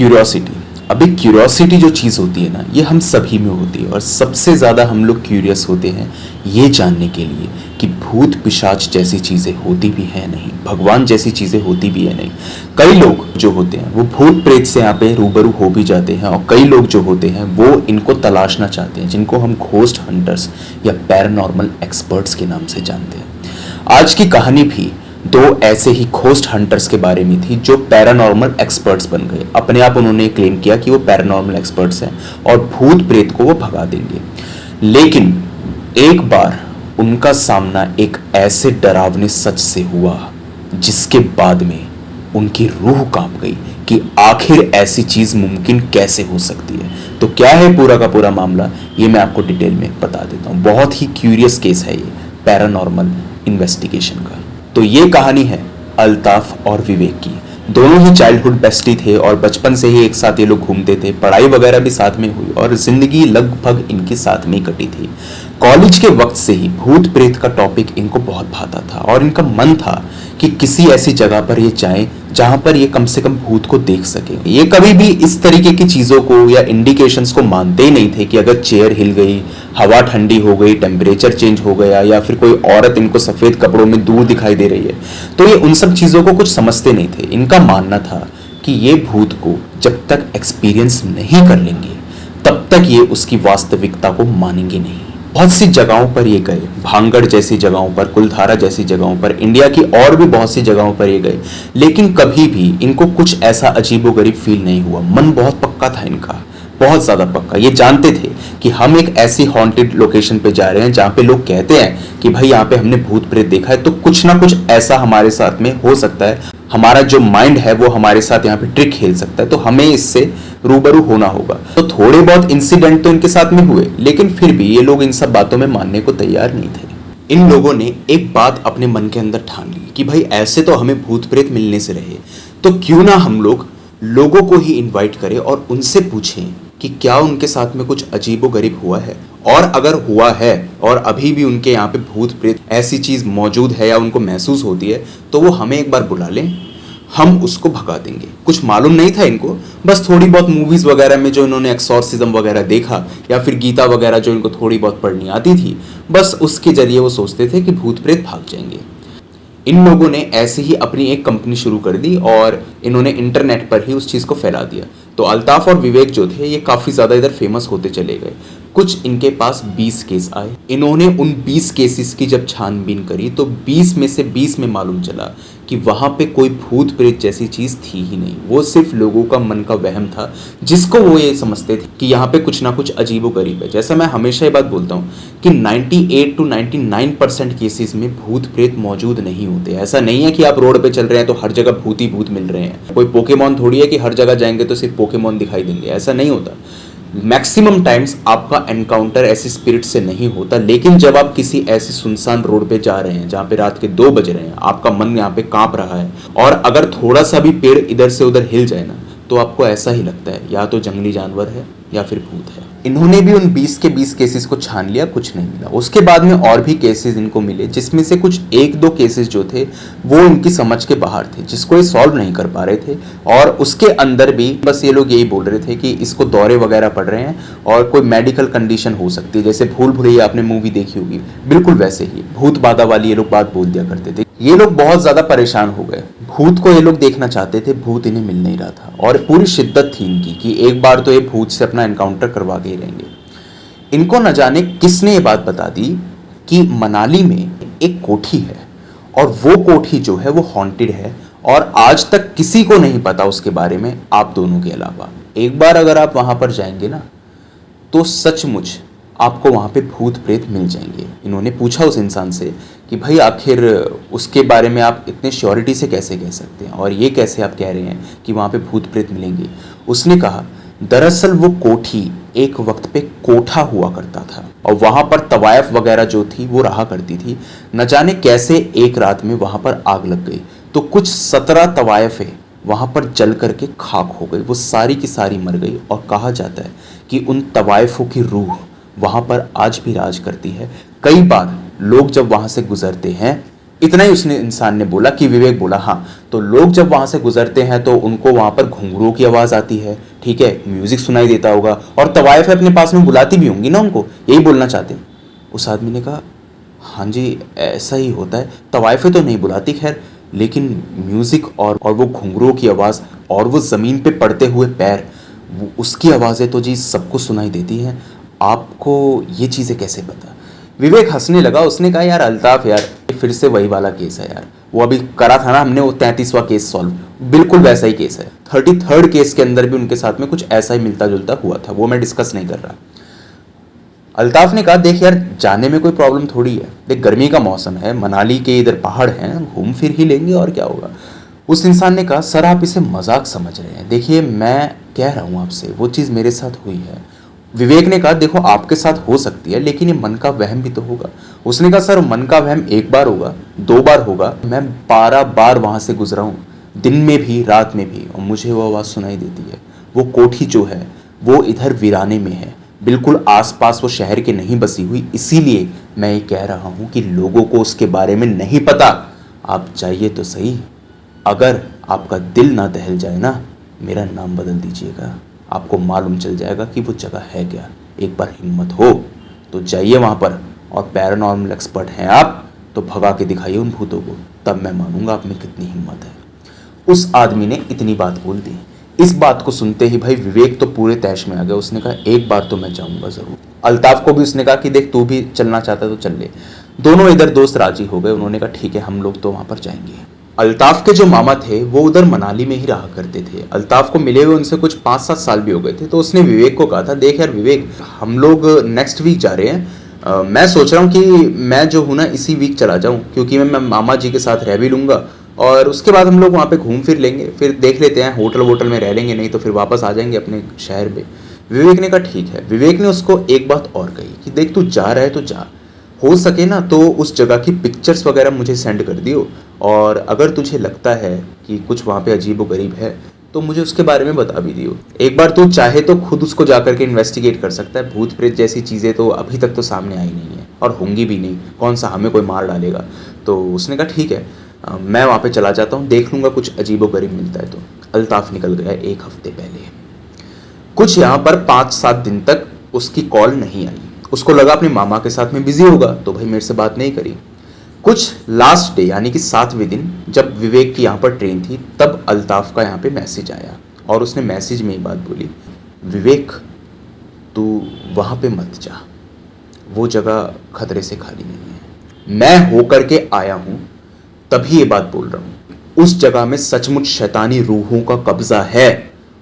Curiosity. अभी curiosity जो चीज़ होती है ना, ये हम सभी में होती है और सबसे ज़्यादा हम लोग क्यूरियस होते हैं ये जानने के लिए कि भूत पिशाच जैसी चीज़ें होती भी हैं नहीं, भगवान जैसी चीज़ें होती भी है नहीं। कई लोग जो होते हैं वो भूत प्रेत से यहाँ पे रूबरू हो भी जाते हैं और कई लोग जो होते हैं वो इनको तलाशना चाहते हैं, जिनको हम घोस्ट हंटर्स या पैरानॉर्मल एक्सपर्ट्स के नाम से जानते हैं। आज की कहानी भी दो ऐसे ही घोस्ट हंटर्स के बारे में थी जो पैरानॉर्मल एक्सपर्ट्स बन गए। अपने आप उन्होंने क्लेम किया कि वो पैरानॉर्मल एक्सपर्ट्स हैं और भूत प्रेत को वो भगा देंगे। लेकिन एक बार उनका सामना एक ऐसे डरावने सच से हुआ जिसके बाद में उनकी रूह कांप गई कि आखिर ऐसी चीज मुमकिन कैसे हो सकती है। तो क्या है पूरा का पूरा मामला, ये मैं आपको डिटेल में बता देता हूँ। बहुत ही क्यूरियस केस है ये पैरानॉर्मल इन्वेस्टिगेशन का। तो ये कहानी है अल्ताफ और विवेक की। दोनों ही चाइल्डहुड बेस्टी थे और बचपन से ही एक साथ ये लोग घूमते थे, पढ़ाई वगैरह भी साथ में हुई और जिंदगी लगभग इनकी साथ में ही कटी थी। कॉलेज के वक्त से ही भूत प्रेत का टॉपिक इनको बहुत भाता था और इनका मन था कि किसी ऐसी जगह पर ये जाएं जहां पर ये कम से कम भूत को देख सके। ये कभी भी इस तरीके की चीजों को या इंडिकेशंस को मानते ही नहीं थे कि अगर चेयर हिल गई, हवा ठंडी हो गई, टेम्परेचर चेंज हो गया या फिर कोई औरत इनको सफेद कपड़ों में दूर दिखाई दे रही है, तो ये उन सब चीजों को कुछ समझते नहीं थे। इनका मानना था कि ये भूत को जब तक एक्सपीरियंस नहीं कर लेंगे तब तक ये उसकी वास्तविकता को मानेंगे नहीं। बहुत सी जगहों पर ये गए, भांगड़ जैसी जगहों पर, कुलधारा जैसी जगहों पर, इंडिया की और भी बहुत सी जगहों पर ये गए, लेकिन कभी भी इनको कुछ ऐसा अजीबोगरीब फील नहीं हुआ। मन बहुत पक्का था इनका, बहुत ज्यादा पक्का। ये जानते थे कि हम एक ऐसी हॉन्टेड लोकेशन पे जा रहे हैं जहां पे लोग कहते हैं कि भाई यहाँ पे हमने भूत प्रेत देखा है, तो कुछ ना कुछ ऐसा हमारे साथ में हो सकता है, हमारा जो माइंड है वो हमारे साथ यहाँ पे ट्रिक खेल सकता है, तो हमें इससे रूबरू होना होगा। तो थोड़े बहुत इंसिडेंट तो इनके साथ में हुए, लेकिन फिर भी ये लोग इन सब बातों में मानने को तैयार नहीं थे। इन लोगों ने एक बात अपने मन के अंदर ठान ली कि भाई ऐसे तो हमें भूत प्रेत मिलने से रहे, तो क्यों ना हम लोग लोगों को ही इनवाइट करें और उनसे पूछें कि क्या उनके साथ में कुछ अजीबोगरीब हुआ है, और अगर हुआ है और अभी भी उनके यहाँ पे भूत प्रेत ऐसी चीज मौजूद है या उनको महसूस होती है, तो वो हमें एक बार बुला लें, हम उसको भगा देंगे। कुछ मालूम नहीं था इनको, बस थोड़ी बहुत मूवीज वगैरह में जो इन्होंने एक्सॉर्सिज्म वगैरह देखा या फिर गीता वगैरह जो इनको थोड़ी बहुत पढ़नी आती थी, बस उसके जरिए वो सोचते थे कि भूत प्रेत भाग जाएंगे। इन लोगों ने ऐसे ही अपनी एक कंपनी शुरू कर दी और इन्होंने इंटरनेट पर ही उस चीज़ को फैला दिया। तो अल्ताफ और विवेक जो थे ये काफ़ी ज़्यादा इधर फेमस होते चले गए। कुछ इनके पास 20 केस आए। इन्होंने उन 20 केसेस की जब छानबीन करी तो 20 में से 20 में मालूम चला कि वहाँ पे कोई भूत प्रेत जैसी चीज़ थी ही नहीं। वो सिर्फ लोगों का मन का वहम था, जिसको वो ये समझते थे कि यहाँ पे कुछ ना कुछ अजीबोगरीब है। जैसा मैं हमेशा ये बात बोलता हूँ कि 98 to 99% केसेस में भूत प्रेत मौजूद नहीं होते। ऐसा नहीं है कि आप रोड पे चल रहे हैं तो हर जगह भूत ही भूत मिल रहे हैं। कोई पोकेमॉन थोड़ी है कि हर जगह जाएंगे तो सिर्फ पोकेमॉन दिखाई देंगे, ऐसा नहीं होता। मैक्सिमम टाइम्स आपका एनकाउंटर ऐसे स्पिरिट से नहीं होता, लेकिन जब आप किसी ऐसी सुनसान रोड पे जा रहे हैं जहाँ पे रात के 2 बज रहे हैं, आपका मन यहाँ पे कांप रहा है और अगर थोड़ा सा भी पेड़ इधर से उधर हिल जाए ना, तो आपको ऐसा ही लगता है या तो जंगली जानवर है या फिर भूत है। इन्होंने भी उन 20 के 20 केसेस को छान लिया, कुछ नहीं मिला। उसके बाद में और भी केसेस इनको मिले, जिसमें से कुछ 1-2 केसेस जो थे वो इनकी समझ के बाहर थे, जिसको ये सॉल्व नहीं कर पा रहे थे। और उसके अंदर भी बस ये लोग यही बोल रहे थे कि इसको दौरे वगैरह पड़ रहे हैं और कोई मेडिकल कंडीशन हो सकती है। जैसे भूल भुलैया आपने मूवी देखी होगी, बिल्कुल वैसे ही भूत बाधा वाली ये लोग बात बोल दिया करते थे। ये लोग बहुत ज्यादा परेशान हो गए। भूत को ये लोग देखना चाहते थे, भूत इन्हें मिल नहीं रहा था और पूरी शिद्दत थी इनकी कि एक बार तो ये भूत से अपना एनकाउंटर करवा के ही रहेंगे। इनको न जाने किसने ये बात बता दी कि मनाली में एक कोठी है और वो कोठी जो है वो हॉन्टेड है और आज तक किसी को नहीं पता उसके बारे में, आप दोनों के अलावा। एक बार अगर आप वहां पर जाएंगे ना तो सचमुच आपको वहाँ पे भूत प्रेत मिल जाएंगे। इन्होंने पूछा उस इंसान से कि भाई आखिर उसके बारे में आप इतने श्योरिटी से कैसे कह सकते हैं और ये कैसे आप कह रहे हैं कि वहाँ पे भूत प्रेत मिलेंगे। उसने कहा दरअसल वो कोठी एक वक्त पे कोठा हुआ करता था और वहाँ पर तवायफ वगैरह जो थी वो रहा करती थी। न जाने कैसे एक रात में वहाँ पर आग लग गई तो कुछ 17 तवायफें वहाँ पर जल करके खाक हो गई। वो सारी की सारी मर गई और कहा जाता है कि उन तवायफों की रूह वहाँ पर आज भी राज करती है। कई बार लोग जब वहाँ से गुजरते हैं इतना ही उसने इंसान ने बोला कि विवेक बोला हाँ। तो लोग जब वहां से गुजरते हैं तो उनको वहां पर घुंघरूओं की आवाज आती है, ठीक है, म्यूजिक सुनाई देता होगा और तवाइफें अपने पास में बुलाती भी होंगी ना उनको, यही बोलना चाहते हैं। उस आदमी ने कहा हाँ जी ऐसा ही होता है, तवाइफें तो नहीं बुलाती खैर, लेकिन म्यूजिक और वो घुंघरूओं की आवाज़ और वो ज़मीन पे पड़ते हुए पैर, उसकी आवाज़ें तो जी सबको सुनाई देती हैं। आपको ये चीज़ें कैसे पता? विवेक हंसने लगा। उसने कहा यार अल्ताफ यार, फिर से वही वाला केस है यार, वो अभी करा था ना हमने, वो 33वां केस सॉल्व, बिल्कुल वैसा ही केस है। 33rd केस के अंदर भी उनके साथ में कुछ ऐसा ही मिलता जुलता हुआ था, वो मैं डिस्कस नहीं कर रहा। अल्ताफ ने कहा देख यार, जाने में कोई प्रॉब्लम थोड़ी है, देख गर्मी का मौसम है, मनाली के इधर पहाड़ हैं, घूम फिर ही लेंगे और क्या होगा। उस इंसान ने कहा सर आप इसे मजाक समझ रहे हैं, देखिए मैं कह रहा हूँ आपसे, वो चीज़ मेरे साथ हुई है। विवेक ने कहा देखो आपके साथ हो सकती है, लेकिन ये मन का वहम भी तो होगा। उसने कहा सर मन का वहम एक बार होगा, 2 बार होगा, मैं 12 बार वहां से गुजरा हूँ, दिन में भी रात में भी, और मुझे वो आवाज़ सुनाई देती है। वो कोठी जो है वो इधर वीराने में है, बिल्कुल आसपास वो शहर के नहीं बसी हुई, इसीलिए मैं ये कह रहा हूँ कि लोगों को उसके बारे में नहीं पता। आप जाइए तो सही, अगर आपका दिल ना दहल जाए ना, मेरा नाम बदल दीजिएगा, आपको मालूम चल जाएगा कि वो जगह है क्या। एक बार हिम्मत हो तो जाइए वहाँ पर, और पैरानॉर्मल एक्सपर्ट हैं आप तो भगा के दिखाइए उन भूतों को, तब मैं मानूंगा आप में कितनी हिम्मत है। उस आदमी ने इतनी बात बोल दी। इस बात को सुनते ही भाई विवेक तो पूरे तैश में आ गया। उसने कहा एक बार तो मैं जाऊंगा ज़रूर। अल्ताफ को भी उसने कहा कि देख तू भी चलना चाहता है तो चल ले। दोनों इधर दोस्त राजी हो गए। उन्होंने कहा ठीक है हम लोग तो वहाँ पर जाएंगे। अल्ताफ के जो मामा थे वो उधर मनाली में ही रहा करते थे। अल्ताफ को मिले हुए उनसे कुछ 5-7 साल भी हो गए थे। तो उसने विवेक को कहा था देख यार विवेक, हम लोग नेक्स्ट वीक जा रहे हैं, मैं सोच रहा हूँ कि मैं जो हूँ ना इसी वीक चला जाऊँ, क्योंकि मैं मामा जी के साथ रह भी लूँगा और उसके बाद हम लोग वहाँ पे घूम फिर लेंगे, फिर देख लेते हैं होटल वोटल में रह लेंगे, नहीं तो फिर वापस आ जाएंगे अपने शहर में। विवेक ने कहा ठीक है। विवेक ने उसको एक बात और कही कि देख तू जा रहा है तो जा, हो सके ना तो उस जगह की पिक्चर्स वगैरह मुझे सेंड कर दियो, और अगर तुझे लगता है कि कुछ वहाँ पे अजीब व गरीब है तो मुझे उसके बारे में बता भी दियो। एक बार तू चाहे तो खुद उसको जा करके इन्वेस्टिगेट कर सकता है। भूत प्रेत जैसी चीज़ें तो अभी तक तो सामने आई नहीं है और होंगी भी नहीं, कौन सा हमें कोई मार डालेगा। तो उसने कहा ठीक है, मैं वहाँ पे चला जाता हूँ, देख लूँगा कुछ अजीब व गरीब मिलता है तो। अल्ताफ निकल गया 1 हफ्ते पहले। कुछ यहाँ पर 5-7 दिन तक उसकी कॉल नहीं आई। उसको लगा अपने मामा के साथ में बिजी होगा तो भाई मेरे से बात नहीं करी। कुछ लास्ट डे यानी कि 7वें दिन जब विवेक की यहाँ पर ट्रेन थी, तब अल्ताफ का यहाँ पे मैसेज आया और उसने मैसेज में ये बात बोली, विवेक तू वहाँ पे मत जा, वो जगह खतरे से खाली नहीं है। मैं होकर के आया हूँ तभी ये बात बोल रहा हूँ। उस जगह में सचमुच शैतानी रूहों का कब्जा है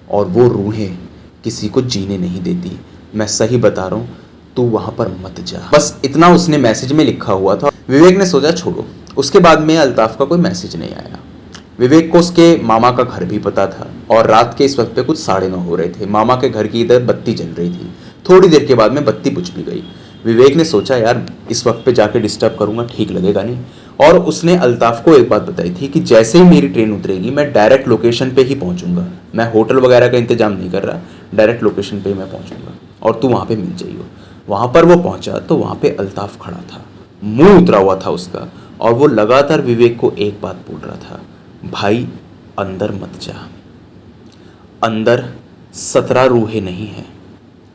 और वो रूहें किसी को जीने नहीं देती। मैं सही बता रहा हूँ, तू वहां पर मत जा। बस इतना उसने मैसेज में लिखा हुआ था। विवेक ने सोचा छोड़ो। उसके बाद में अल्ताफ का कोई मैसेज नहीं आया। विवेक को उसके मामा का घर भी पता था और रात के इस वक्त पे कुछ 9:30 हो रहे थे। मामा के घर की इधर बत्ती जल रही थी। थोड़ी देर के बाद में बत्ती बुझ भी गई। विवेक ने सोचा यार इस वक्त पे जाके डिस्टर्ब करूंगा ठीक लगेगा नहीं, और उसने अल्ताफ को एक बात बताई थी कि जैसे ही मेरी ट्रेन उतरेगी मैं डायरेक्ट लोकेशन पे ही पहुंचूंगा, मैं होटल वगैरह का इंतजाम नहीं कर रहा, डायरेक्ट लोकेशन पे ही मैं पहुंचूंगा और तू वहाँ पे मिल जाइयो। वहाँ पर वो पहुंचा तो वहाँ पे अल्ताफ खड़ा था, मुंह उतरा हुआ था उसका, और वो लगातार विवेक को एक बात बोल रहा था, भाई अंदर मत जा, अंदर 17 रूहें नहीं हैं,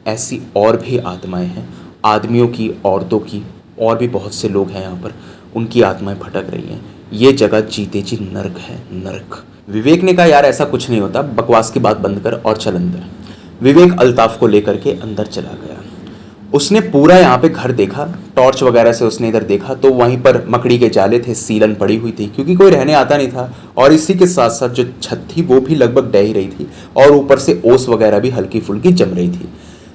ऐसी और भी आत्माएं हैं, आदमियों की, औरतों की, और भी बहुत से लोग हैं यहाँ पर, उनकी आत्माएं भटक रही हैं। ये जगह जीते जी नर्क है, नर्क। विवेक ने कहा यार ऐसा कुछ नहीं होता, बकवास की बात बंद कर और चल अंदर। विवेक अल्ताफ को लेकर के अंदर चला गया। उसने पूरा यहाँ पे घर देखा, टॉर्च वगैरह से उसने इधर देखा तो वहीं पर मकड़ी के जाले थे, सीलन पड़ी हुई थी क्योंकि कोई रहने आता नहीं था, और इसी के साथ साथ जो छत थी वो भी लगभग डह ही रही थी और ऊपर से ओस वगैरह भी हल्की फुल्की जम रही थी।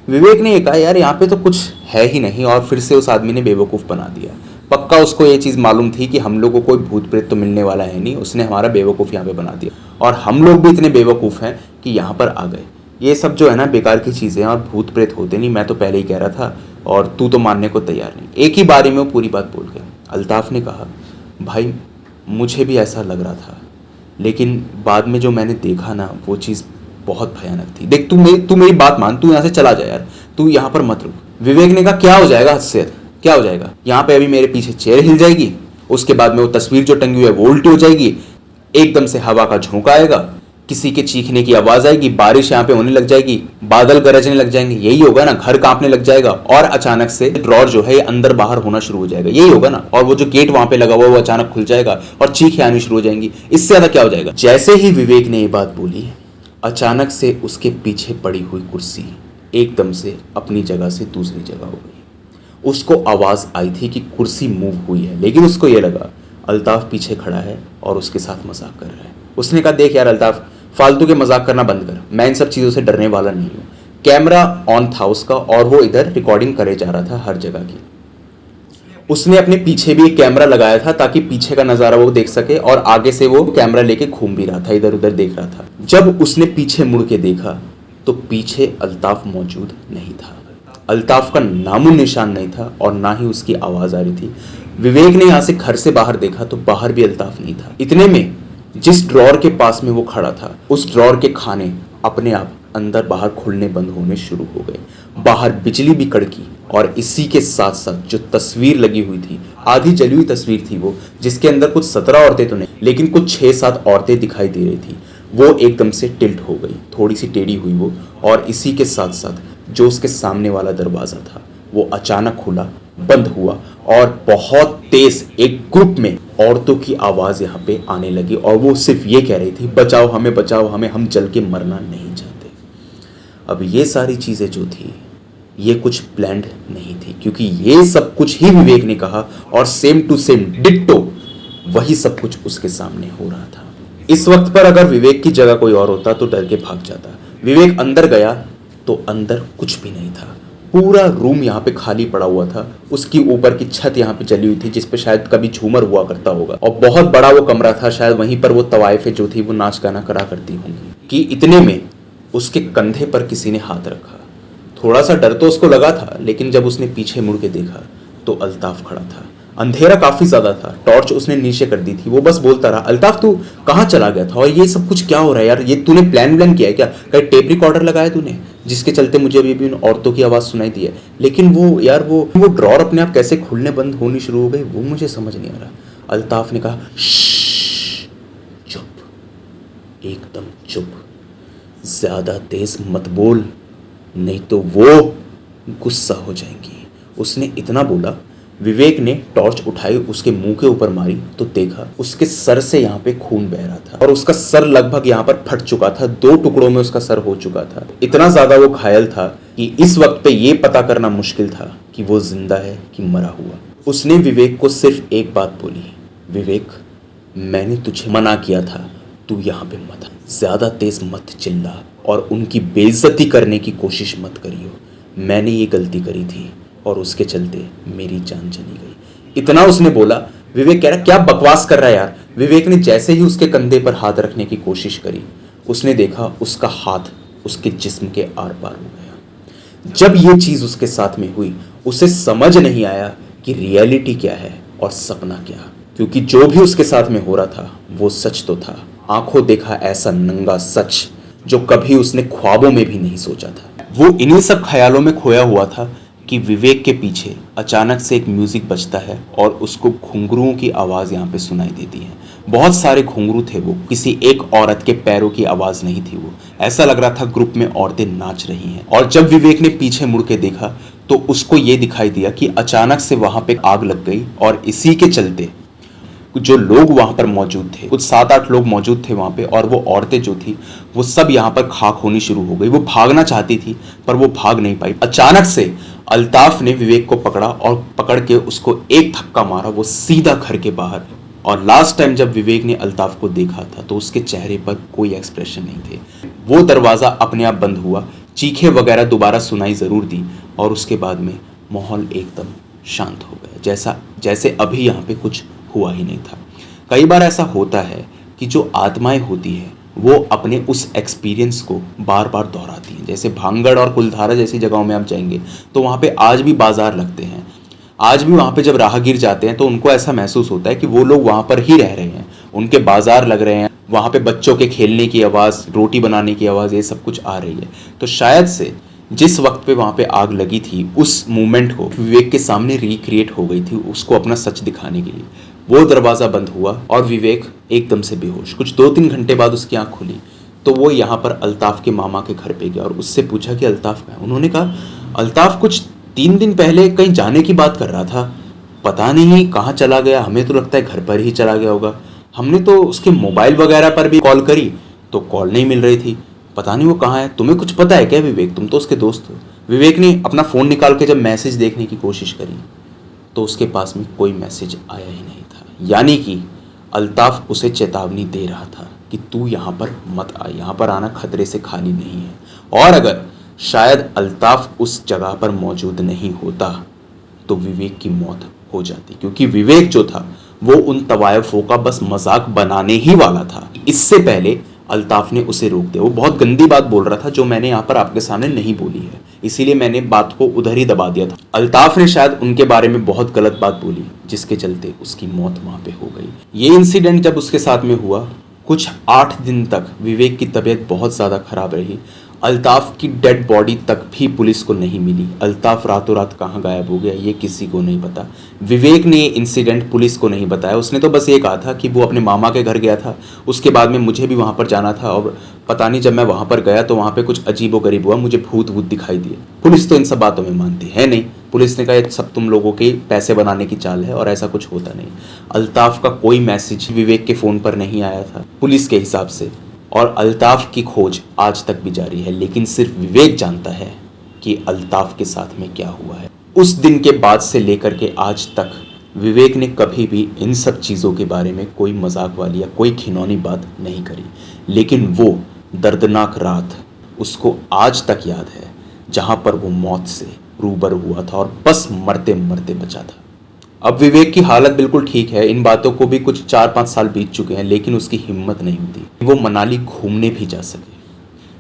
विवेक ने ये कहा यार यहाँ पे तो कुछ है ही नहीं, और फिर से उस आदमी ने बेवकूफ़ बना दिया। पक्का उसको ये चीज़ मालूम थी कि हम लोग को कोई भूत प्रेत तो मिलने वाला है नहीं, उसने हमारा बेवकूफ़ यहाँ पे बना दिया, और हम लोग भी इतने बेवकूफ़ हैं कि यहाँ पर आ गए। ये सब जो है ना बेकार की चीज़ें हैं और भूत प्रेत होते नहीं, मैं तो पहले ही कह रहा था, और तू तो मानने को तैयार नहीं। एक ही बारी में वो पूरी बात बोल गया। अल्ताफ ने कहा भाई मुझे भी ऐसा लग रहा था, लेकिन बाद में जो मैंने देखा ना वो चीज़ बहुत भयानक थी। देख तू मेरी बात मान, तू यहाँ से चला जा यार, तू यहाँ पर मत रुक। विवेक ने कहा क्या हो जाएगा, हद से क्या हो जाएगा, यहाँ पे अभी मेरे पीछे चेयर हिल जाएगी उसके बाद में वो तस्वीर जो टंगी हुई है वो उल्टी हो जाएगी, एकदम से हवा का झोंका आएगा, किसी के चीखने की आवाज आएगी, बारिश यहाँ पे होने लग जाएगी, बादल गरजने लग जाएंगे, यही होगा ना, घर कांपने लग जाएगा और अचानक से ड्रॉर जो है ये अंदर बाहर होना शुरू हो जाएगा, यही होगा ना। और वो जो गेट वहां पे लगा हुआ है वो अचानक खुल जाएगा और चीखें आनी शुरू हो जाएंगी। इससे ज्यादा क्या हो जाएगा। जैसे ही विवेक ने ये बात बोली, अचानक से उसके पीछे पड़ी हुई कुर्सी एकदम से अपनी जगह से दूसरी जगह हो गई। उसको आवाज आई थी कि कुर्सी मूव हुई है, लेकिन उसको ये लगा अल्ताफ पीछे खड़ा है और उसके साथ मजाक कर रहा है। उसने कहा, देख यार अल्ताफ, फालतू के मजाक करना बंद कर, मैं इन सब चीज़ों से डरने वाला नहीं हूँ। कैमरा ऑन था उसका और वो इधर रिकॉर्डिंग करे जा रहा था हर जगह की। उसने अपने पीछे भी एक कैमरा लगाया था ताकि पीछे का नज़ारा वो देख सके और आगे से वो कैमरा लेके घूम भी रहा था, इधर उधर देख रहा था। जब उसने पीछे मुड़ के देखा तो पीछे अल्ताफ मौजूद नहीं था। अल्ताफ का नामो निशान नहीं था और ना ही उसकी आवाज़ आ रही थी। विवेक ने यहाँ से घर से बाहर देखा तो बाहर भी अल्ताफ नहीं था। इतने में जिस ड्रॉर के पास में वो खड़ा था, उस ड्रॉर के खाने अपने आप अंदर बाहर खुलने बंद होने शुरू हो गए। बाहर बिजली भी कड़की और इसी के साथ साथ जो तस्वीर लगी हुई थी, आधी जली हुई तस्वीर थी वो, जिसके अंदर कुछ 17 औरतें तो नहीं लेकिन कुछ 6-7 औरतें दिखाई दे रही थी, वो एकदम से टिल्ट हो गई, थोड़ी सी टेढ़ी हुई वो। और इसी के साथ साथ जो उसके सामने वाला दरवाज़ा था वो अचानक खुला, बंद हुआ और बहुत तेज एक ग्रुप में औरतों की आवाज़ यहाँ पे आने लगी और वो सिर्फ ये कह रही थी, बचाओ हमें, हम जल के मरना नहीं चाहते। अब ये सारी चीज़ें जो थी ये कुछ प्लान्ड नहीं थी, क्योंकि ये सब कुछ ही विवेक ने कहा और सेम टू सेम डिट्टो वही सब कुछ उसके सामने हो रहा था। इस वक्त पर अगर विवेक की जगह कोई और होता तो डर के भाग जाता। विवेक अंदर गया तो अंदर कुछ भी नहीं था। पूरा रूम यहाँ पे खाली पड़ा हुआ था। उसकी ऊपर की छत यहाँ पे जली हुई थी जिस पे शायद कभी झूमर हुआ करता होगा और बहुत बड़ा वो कमरा था, शायद वहीं पर वो तवाइफे जो थी वो नाच गाना करा करती होंगी। कि इतने में उसके कंधे पर किसी ने हाथ रखा। थोड़ा सा डर तो उसको लगा था, लेकिन जब उसने पीछे मुड़ के देखा तो अल्ताफ खड़ा था। अंधेरा काफी ज्यादा था, टॉर्च उसने नीचे कर दी थी। वो बस बोलता रहा, अल्ताफ तू कहाँ चला गया था और ये सब कुछ क्या हो रहा है यार, ये तूने प्लान किया है क्या, कहीं टेप रिकॉर्डर लगाया तूने जिसके चलते मुझे अभी भी उन औरतों की आवाज़ सुनाई दी है। लेकिन वो यार वो ड्रॉर अपने आप कैसे खुलने बंद होनी शुरू हो गई वो मुझे समझ नहीं आ रहा। अल्ताफ ने कहा, चुप, एकदम चुप, ज़्यादा तेज मत बोल नहीं तो वो गुस्सा हो जाएंगी। उसने इतना बोला। विवेक ने टॉर्च उठाई, उसके मुंह के ऊपर मारी तो देखा उसके सर से यहाँ पे खून बह रहा था और उसका सर लगभग यहाँ पर फट चुका था, 2 टुकड़ों में उसका सर हो चुका था। इतना ज्यादा वो घायल था कि इस वक्त पे ये पता करना मुश्किल था कि वो जिंदा है कि मरा हुआ। उसने विवेक को सिर्फ एक बात बोली, विवेक मैंने तुझे मना किया था, तू यहाँ पे मत, ज्यादा तेज मत चिल्ला और उनकी बेइज्जती करने की कोशिश मत करियो। मैंने ये गलती करी थी और उसके चलते मेरी जान चली गई। इतना उसने बोला। विवेक कह रहा, क्या बकवास कर रहा है यार। विवेक ने जैसे ही उसके कंधे पर हाथ रखने की कोशिश करी, उसने देखा उसका हाथ उसके जिस्म के आर पार हो गया। जब ये चीज उसके साथ में हुई, उसे समझ नहीं आया कि रियलिटी क्या है और सपना क्या, क्योंकि जो भी उसके साथ में हो रहा था वो सच तो था। आंखों देखा ऐसा नंगा सच जो कभी उसने ख्वाबों में भी नहीं सोचा था। वो इन्हीं सब ख्यालों में खोया हुआ था कि विवेक के पीछे अचानक से एक म्यूजिक बजता है और उसको घुंघरुओं की आवाज़ यहाँ पे सुनाई देती है। बहुत सारे घुंघरू थे, वो किसी एक औरत के पैरों की आवाज़ नहीं थी। वो ऐसा लग रहा था ग्रुप में औरतें नाच रही हैं। और जब विवेक ने पीछे मुड़ के देखा तो उसको ये दिखाई दिया कि अचानक से वहाँ पे आग लग गई और इसी के चलते जो लोग वहां पर मौजूद थे, कुछ 7-8 लोग मौजूद थे वहां पे, और वो औरतें जो थी वो सब यहाँ पर खाक होनी शुरू हो गई। वो भागना चाहती थी पर वो भाग नहीं पाई। अचानक से अल्ताफ ने विवेक को पकड़ा और पकड़ के उसको एक धक्का मारा, वो सीधा घर के बाहर। और लास्ट टाइम जब विवेक ने अल्ताफ को देखा था तो उसके चेहरे पर कोई एक्सप्रेशन नहीं थे। वो दरवाज़ा अपने आप बंद हुआ, चीखें वगैरह दोबारा सुनाई ज़रूर दी और उसके बाद में माहौल एकदम शांत हो गया, जैसे अभी यहाँ पे कुछ हुआ ही नहीं था। कई बार ऐसा होता है कि जो आत्माएं होती हैं वो अपने उस एक्सपीरियंस को बार बार दोहराती हैं। जैसे भांगड़ और कुलधारा जैसी जगहों में आप जाएंगे तो वहाँ पे आज भी बाजार लगते हैं। आज भी वहाँ पे जब राहगीर जाते हैं तो उनको ऐसा महसूस होता है कि वो लोग वहाँ पर ही रह रहे हैं, उनके बाजार लग रहे हैं, वहाँ पे बच्चों के खेलने की आवाज़, रोटी बनाने की आवाज़, ये सब कुछ आ रही है। तो शायद से जिस वक्त पे वहाँ पे आग लगी थी उस मोमेंट को विवेक के सामने रिक्रिएट हो गई थी, उसको अपना सच दिखाने के लिए। वो दरवाज़ा बंद हुआ और विवेक एकदम से बेहोश। कुछ 2-3 घंटे बाद उसकी आँख खुली तो वो यहाँ पर अल्ताफ़ के मामा के घर पे गया और उससे पूछा कि अल्ताफ़ कहाँ है। उन्होंने कहा अल्ताफ़ कुछ 3 दिन पहले कहीं जाने की बात कर रहा था, पता नहीं कहाँ चला गया, हमें तो लगता है घर पर ही चला गया होगा। हमने तो उसके मोबाइल वगैरह पर भी कॉल करी तो कॉल नहीं मिल रही थी, पता नहीं वो कहाँ है। तुम्हें कुछ पता है क्या विवेक, तुम तो उसके दोस्त हो। विवेक ने अपना फ़ोन निकाल के जब मैसेज देखने की कोशिश करी तो उसके पास में कोई मैसेज आया ही नहीं था, यानी कि अल्ताफ़ उसे चेतावनी दे रहा था कि तू यहाँ पर मत आ, यहाँ पर आना खतरे से खाली नहीं है। और अगर शायद अल्ताफ़ उस जगह पर मौजूद नहीं होता तो विवेक की मौत हो जाती, क्योंकि विवेक जो था वो उन तवायफों का बस मजाक बनाने ही वाला था। इससे पहले अल्ताफ़ ने उसे रोक दिया। वो बहुत गंदी बात बोल रहा था जो मैंने यहाँ पर आपके सामने नहीं बोली है, इसीलिए मैंने बात को उधर ही दबा दिया था। अल्ताफ़ ने शायद उनके बारे में बहुत गलत बात बोली जिसके चलते उसकी मौत वहाँ पे हो गई। ये इंसिडेंट जब उसके साथ में हुआ कुछ 8 दिन तक विवेक की तबीयत बहुत ज़्यादा ख़राब रही। अल्ताफ़ की डेड बॉडी तक भी पुलिस को नहीं मिली। अल्ताफ़ रातों रात कहाँ गायब हो गया ये किसी को नहीं पता। विवेक ने ये इंसिडेंट पुलिस को नहीं बताया, उसने तो बस ये कहा था कि वो अपने मामा के घर गया था, उसके बाद में मुझे भी वहाँ पर जाना था और पता नहीं जब मैं वहाँ पर गया तो वहाँ पे कुछ अजीबो गरीब हुआ, मुझे भूत वूत दिखाई दिए। पुलिस तो इन सब बातों में मानती है नहीं। पुलिस ने कहा ये सब तुम लोगों के पैसे बनाने की चाल है और ऐसा कुछ होता नहीं। अल्ताफ़ का कोई मैसेज विवेक के फ़ोन पर नहीं आया था पुलिस के हिसाब से, और अल्ताफ़ की खोज आज तक भी जारी है, लेकिन सिर्फ विवेक जानता है कि अल्ताफ़ के साथ में क्या हुआ है। उस दिन के बाद से लेकर के आज तक विवेक ने कभी भी इन सब चीज़ों के बारे में कोई मजाक वाली या कोई घिनौनी बात नहीं करी, लेकिन वो दर्दनाक रात उसको आज तक याद है जहाँ पर वो मौत से रूबरू हुआ था और बस मरते मरते बचा था। अब विवेक की हालत बिल्कुल ठीक है, इन बातों को भी कुछ 4-5 साल बीत चुके हैं, लेकिन उसकी हिम्मत नहीं होती वो मनाली घूमने भी जा सके।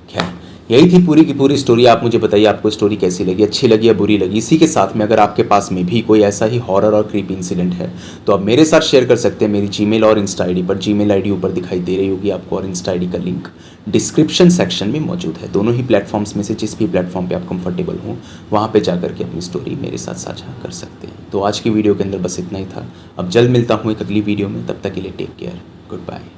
खैर यही थी पूरी की पूरी स्टोरी। आप मुझे बताइए आपको स्टोरी कैसी लगी, अच्छी लगी या बुरी लगी। इसी के साथ में अगर आपके पास में भी कोई ऐसा ही हॉरर और क्रीपी इंसिडेंट है तो आप मेरे साथ शेयर कर सकते हैं मेरी जीमेल और इंस्टा आईडी पर। जीमेल आईडी ऊपर दिखाई दे रही होगी आपको और इंस्टा आईडी का लिंक डिस्क्रिप्शन सेक्शन में मौजूद है। दोनों ही प्लेटफॉर्म्स में से जिस भी प्लेटफॉर्म पे आप कंफर्टेबल हों वहाँ पे जाकर के अपनी स्टोरी मेरे साथ साझा कर सकते हैं। तो आज की वीडियो के अंदर बस इतना ही था। अब जल्द मिलता हूँ एक अगली वीडियो में, तब तक के लिए टेक केयर, गुड बाय।